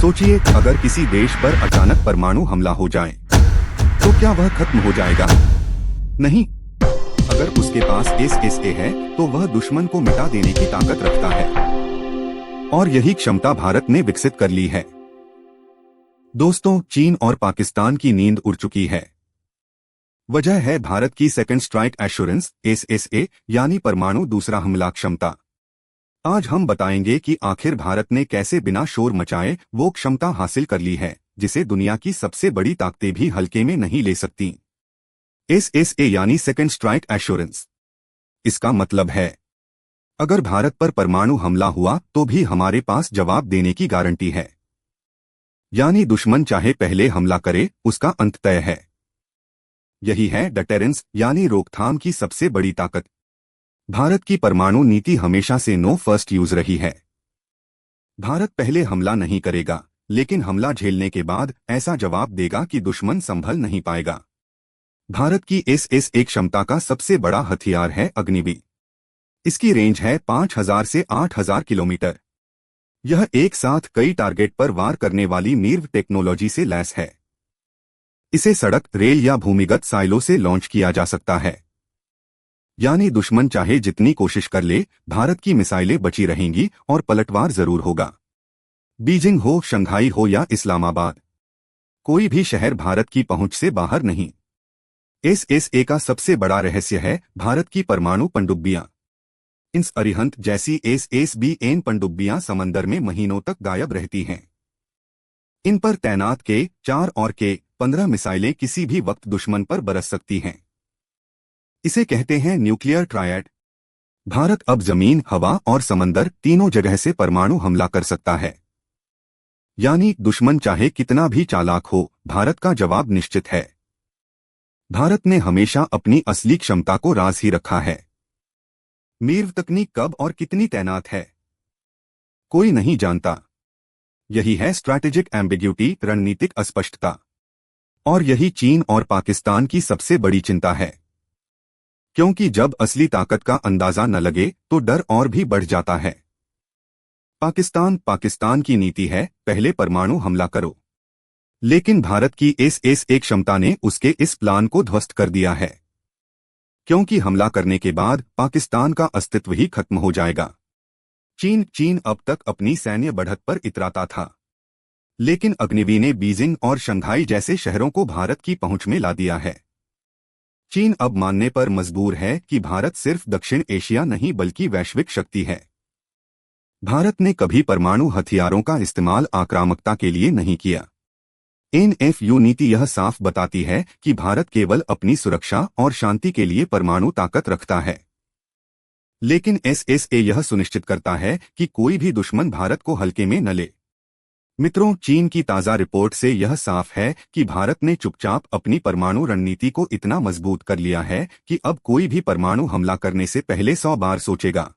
सोचिए, अगर किसी देश पर अचानक परमाणु हमला हो जाए तो क्या वह खत्म हो जाएगा? नहीं। अगर उसके पास एसएसए है तो वह दुश्मन को मिटा देने की ताकत रखता है। और यही क्षमता भारत ने विकसित कर ली है। दोस्तों, चीन और पाकिस्तान की नींद उड़ चुकी है। वजह है भारत की सेकंड स्ट्राइक एश्योरेंस एसएसए यानी परमाणु दूसरा हमला क्षमता। आज हम बताएंगे कि आखिर भारत ने कैसे बिना शोर मचाए वो क्षमता हासिल कर ली है जिसे दुनिया की सबसे बड़ी ताकतें भी हल्के में नहीं ले सकती। एसएसए यानी सेकंड स्ट्राइक एश्योरेंस। इसका मतलब है अगर भारत पर परमाणु हमला हुआ तो भी हमारे पास जवाब देने की गारंटी है। यानी दुश्मन चाहे पहले हमला करे, उसका अंत तय है। यही है डिटेरेंस यानी रोकथाम की सबसे बड़ी ताकत। भारत की परमाणु नीति हमेशा से नो फर्स्ट यूज रही है। भारत पहले हमला नहीं करेगा, लेकिन हमला झेलने के बाद ऐसा जवाब देगा कि दुश्मन संभल नहीं पाएगा। भारत की एसएसए क्षमता का सबसे बड़ा हथियार है अग्निवीर। इसकी रेंज है 5000 से 8000 किलोमीटर। यह एक साथ कई टारगेट पर वार करने वाली मीर्व टेक्नोलॉजी से लैस है। इसे सड़क, रेल या भूमिगत साइलो से लॉन्च किया जा सकता है। यानी दुश्मन चाहे जितनी कोशिश कर ले, भारत की मिसाइलें बची रहेंगी और पलटवार जरूर होगा। बीजिंग हो, शंघाई हो या इस्लामाबाद, कोई भी शहर भारत की पहुंच से बाहर नहीं। एसएसए का सबसे बड़ा रहस्य है भारत की परमाणु पनडुब्बियां। इंस अरिहंत जैसी एसएसबीएन पनडुब्बियां समंदर में महीनों तक गायब रहती हैं। इन पर तैनात के-4 और के-15 मिसाइलें किसी भी वक्त दुश्मन पर बरस सकती हैं। इसे कहते हैं न्यूक्लियर ट्रायड। भारत अब जमीन, हवा और समंदर तीनों जगह से परमाणु हमला कर सकता है। यानी दुश्मन चाहे कितना भी चालाक हो, भारत का जवाब निश्चित है। भारत ने हमेशा अपनी असली क्षमता को राज ही रखा है। मीर्व तकनीक कब और कितनी तैनात है, कोई नहीं जानता। यही है स्ट्रैटेजिक एम्बिग्यूटी, रणनीतिक अस्पष्टता। और यही चीन और पाकिस्तान की सबसे बड़ी चिंता है। क्योंकि जब असली ताकत का अंदाजा न लगे तो डर और भी बढ़ जाता है। पाकिस्तान की नीति है पहले परमाणु हमला करो। लेकिन भारत की एसएसए क्षमता ने उसके इस प्लान को ध्वस्त कर दिया है। क्योंकि हमला करने के बाद पाकिस्तान का अस्तित्व ही खत्म हो जाएगा। चीन अब तक अपनी सैन्य बढ़त पर इतराता था, लेकिन अग्निवीर ने बीजिंग और शंघाई जैसे शहरों को भारत की पहुंच में ला दिया है। चीन अब मानने पर मजबूर है कि भारत सिर्फ दक्षिण एशिया नहीं बल्कि वैश्विक शक्ति है। भारत ने कभी परमाणु हथियारों का इस्तेमाल आक्रामकता के लिए नहीं किया। एनएफयू नीति यह साफ बताती है कि भारत केवल अपनी सुरक्षा और शांति के लिए परमाणु ताकत रखता है। लेकिन एसएसए यह सुनिश्चित करता है कि कोई भी दुश्मन भारत को हल्के में न ले। मित्रों, चीन की ताज़ा रिपोर्ट से यह साफ है कि भारत ने चुपचाप अपनी परमाणु रणनीति को इतना मजबूत कर लिया है कि अब कोई भी परमाणु हमला करने से पहले 100 बार सोचेगा।